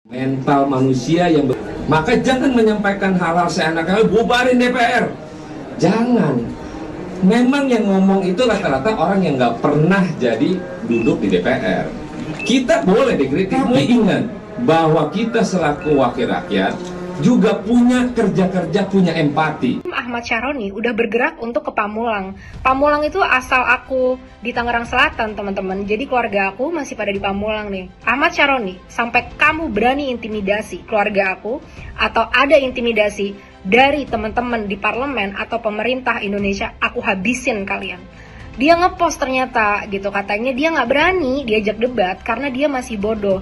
Mental manusia yang maka jangan menyampaikan hal-hal seenaknya, bubarin DPR. Jangan. Memang yang ngomong itu rata-rata orang yang nggak pernah jadi duduk di DPR. Kita boleh dikritik, tapi ingat bahwa kita selaku wakil rakyat juga punya kerja-kerja, punya empati. Ahmad Syaroni udah bergerak untuk ke Pamulang. Pamulang itu asal aku di Tangerang Selatan, teman-teman. Jadi keluarga aku masih pada di Pamulang nih. Ahmad Syaroni, sampai kamu berani intimidasi keluarga aku atau ada intimidasi dari teman-teman di parlemen atau pemerintah Indonesia, aku habisin kalian. Dia ngepost ternyata gitu, katanya dia nggak berani diajak debat karena dia masih bodoh.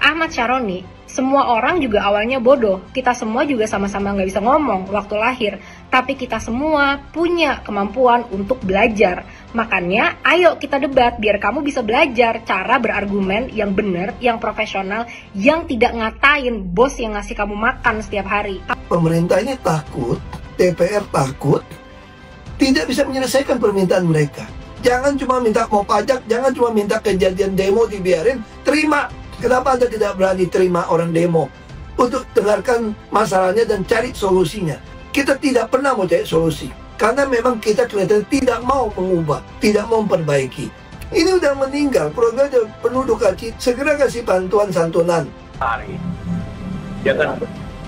Ahmad Syaroni, semua orang juga awalnya bodoh. Kita semua juga sama-sama nggak bisa ngomong waktu lahir. Tapi kita semua punya kemampuan untuk belajar. Makanya ayo kita debat biar kamu bisa belajar cara berargumen yang benar, yang profesional, yang tidak ngatain bos yang ngasih kamu makan setiap hari. Pemerintah ini takut, DPR takut, tidak bisa menyelesaikan permintaan mereka. Jangan cuma minta mau pajak, jangan cuma minta kejadian demo dibiarin, terima. Kenapa Anda tidak berani terima orang demo untuk dengarkan masalahnya dan cari solusinya? Kita tidak pernah mau cari solusi karena memang kita kelihatan tidak mau mengubah, tidak mau memperbaiki. Ini udah meninggal, program udah penuh duka cita. Segera kasih bantuan santunan. Hari jangan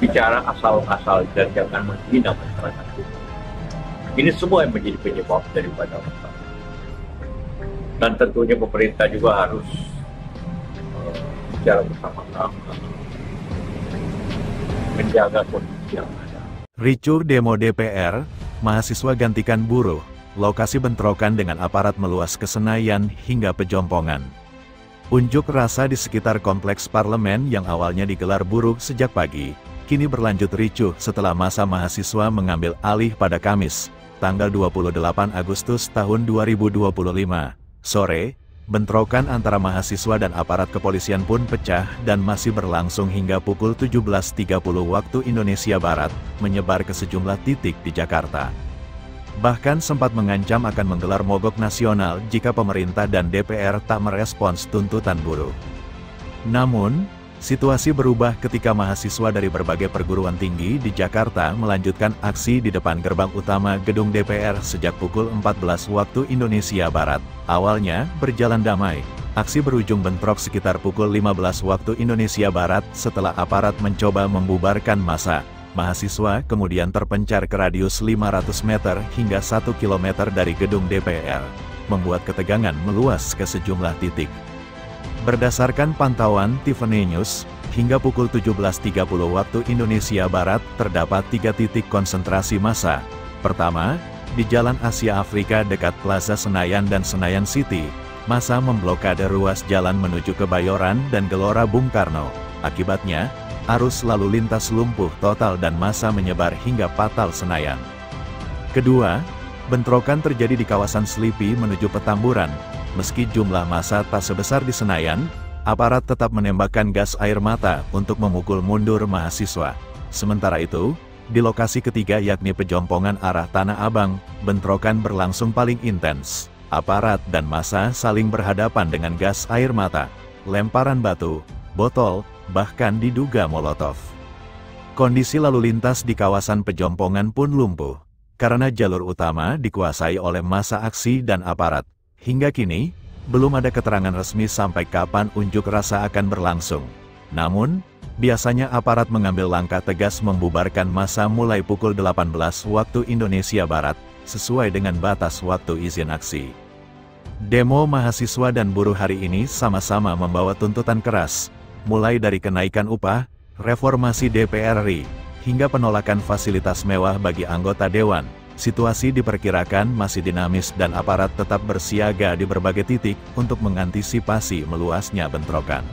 bicara asal-asal dan jangan menghina masyarakat. Ini semua yang menjadi penyebab daripada masalah. Dan tentunya pemerintah juga harus secara bersama-sama menjaga kondisi yang ada. Ricuh demo DPR, mahasiswa gantikan buruh, lokasi bentrokan dengan aparat meluas ke Senayan hingga Pejompongan. Unjuk rasa di sekitar kompleks parlemen yang awalnya digelar buruh sejak pagi, kini berlanjut ricuh setelah masa mahasiswa mengambil alih pada Kamis, tanggal 28 Agustus tahun 2025. Sore, bentrokan antara mahasiswa dan aparat kepolisian pun pecah dan masih berlangsung hingga pukul 17.30 waktu Indonesia Barat, menyebar ke sejumlah titik di Jakarta. Bahkan sempat mengancam akan menggelar mogok nasional jika pemerintah dan DPR tak merespons tuntutan buruh. Namun, situasi berubah ketika mahasiswa dari berbagai perguruan tinggi di Jakarta melanjutkan aksi di depan gerbang utama gedung DPR sejak pukul 14 waktu Indonesia Barat. Awalnya berjalan damai, aksi berujung bentrok sekitar pukul 15 waktu Indonesia Barat setelah aparat mencoba membubarkan massa. Mahasiswa kemudian terpencar ke radius 500 meter hingga 1 km dari gedung DPR, membuat ketegangan meluas ke sejumlah titik. Berdasarkan pantauan Tiffany News, hingga pukul 17.30 waktu Indonesia Barat terdapat 3 titik konsentrasi massa. Pertama, di Jalan Asia Afrika dekat Plaza Senayan dan Senayan City, massa memblokade ruas jalan menuju Kebayoran dan Gelora Bung Karno. Akibatnya, arus lalu lintas lumpuh total dan massa menyebar hingga Patal Senayan. Kedua, bentrokan terjadi di kawasan Selipi menuju Petamburan. Meski jumlah massa tak sebesar di Senayan, aparat tetap menembakkan gas air mata untuk memukul mundur mahasiswa. Sementara itu, di lokasi ketiga yakni Pejompongan arah Tanah Abang, bentrokan berlangsung paling intens. Aparat dan massa saling berhadapan dengan gas air mata, lemparan batu, botol, bahkan diduga molotov. Kondisi lalu lintas di kawasan Pejompongan pun lumpuh, karena jalur utama dikuasai oleh massa aksi dan aparat. Hingga kini, belum ada keterangan resmi sampai kapan unjuk rasa akan berlangsung. Namun, biasanya aparat mengambil langkah tegas membubarkan massa mulai pukul 18 waktu Indonesia Barat, sesuai dengan batas waktu izin aksi. Demo mahasiswa dan buruh hari ini sama-sama membawa tuntutan keras, mulai dari kenaikan upah, reformasi DPR RI, hingga penolakan fasilitas mewah bagi anggota dewan. Situasi diperkirakan masih dinamis dan aparat tetap bersiaga di berbagai titik untuk mengantisipasi meluasnya bentrokan.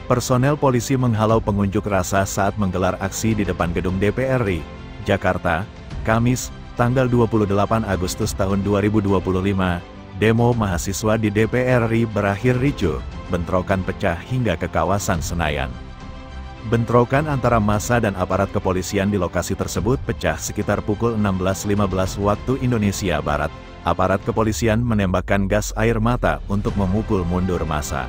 Personel polisi menghalau pengunjuk rasa saat menggelar aksi di depan gedung DPR RI, Jakarta, Kamis, tanggal 28 Agustus tahun 2025. Demo mahasiswa di DPR RI berakhir ricuh, bentrokan pecah hingga ke kawasan Senayan. Bentrokan antara massa dan aparat kepolisian di lokasi tersebut pecah sekitar pukul 16.15 waktu Indonesia Barat. Aparat kepolisian menembakkan gas air mata untuk memukul mundur massa.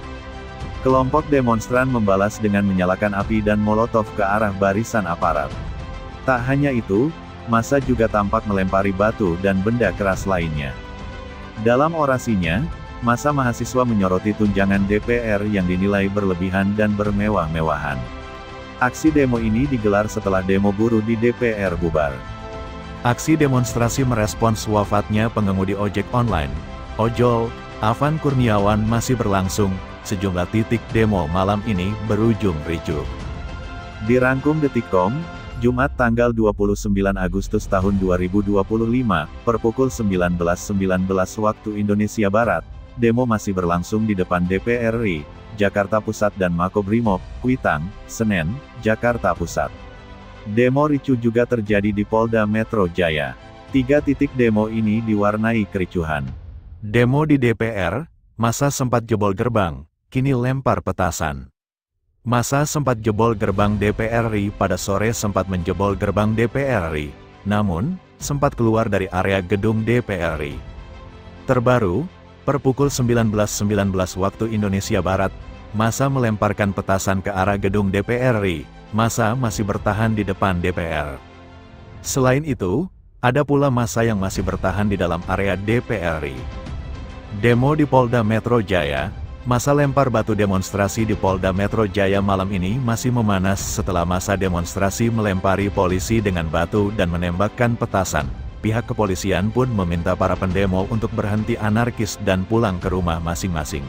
Kelompok demonstran membalas dengan menyalakan api dan molotov ke arah barisan aparat. Tak hanya itu, massa juga tampak melempari batu dan benda keras lainnya. Dalam orasinya, massa mahasiswa menyoroti tunjangan DPR yang dinilai berlebihan dan bermewah-mewahan. Aksi demo ini digelar setelah demo buruh di DPR bubar. Aksi demonstrasi merespons wafatnya pengemudi ojek online, ojol, Afan Kurniawan masih berlangsung. Sejumlah titik demo malam ini berujung ricuh. Dirangkum Detikcom, Jumat tanggal 29 Agustus tahun 2025, per pukul 19.19 waktu Indonesia Barat, demo masih berlangsung di depan DPR RI, Jakarta Pusat dan Makobrimob, Kuitang, Senen, Jakarta Pusat. Demo ricuh juga terjadi di Polda Metro Jaya. 3 titik demo ini diwarnai kericuhan. Demo di DPR, massa sempat jebol gerbang, kini lempar petasan. Massa sempat jebol gerbang DPR RI pada sore sempat menjebol gerbang DPR RI, namun, sempat keluar dari area gedung DPR RI. Terbaru, per pukul 19.19 waktu Indonesia Barat, massa melemparkan petasan ke arah gedung DPR RI, massa masih bertahan di depan DPR. Selain itu, ada pula massa yang masih bertahan di dalam area DPR RI. Demo di Polda Metro Jaya. Massa lempar batu demonstrasi di Polda Metro Jaya malam ini masih memanas setelah massa demonstrasi melempari polisi dengan batu dan menembakkan petasan. Pihak kepolisian pun meminta para pendemo untuk berhenti anarkis dan pulang ke rumah masing-masing.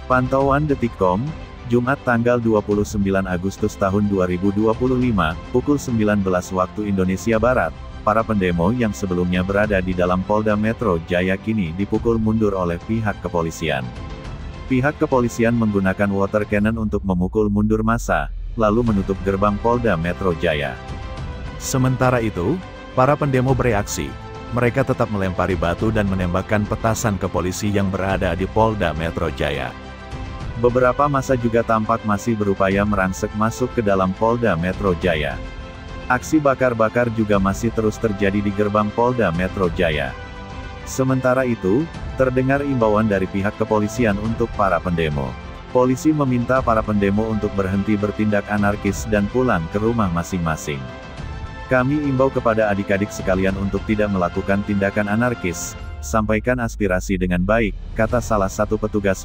Pantauan Detikcom, Jumat tanggal 29 Agustus tahun 2025, pukul 19 waktu Indonesia Barat, para pendemo yang sebelumnya berada di dalam Polda Metro Jaya kini dipukul mundur oleh pihak kepolisian. Pihak kepolisian menggunakan water cannon untuk memukul mundur massa, lalu menutup gerbang Polda Metro Jaya. Sementara itu, para pendemo bereaksi. Mereka tetap melempari batu dan menembakkan petasan ke polisi yang berada di Polda Metro Jaya. Beberapa massa juga tampak masih berupaya merangsek masuk ke dalam Polda Metro Jaya. Aksi bakar-bakar juga masih terus terjadi di gerbang Polda Metro Jaya. Sementara itu, terdengar imbauan dari pihak kepolisian untuk para pendemo. Polisi meminta para pendemo untuk berhenti bertindak anarkis dan pulang ke rumah masing-masing. Kami imbau kepada adik-adik sekalian untuk tidak melakukan tindakan anarkis, sampaikan aspirasi dengan baik, kata salah satu petugas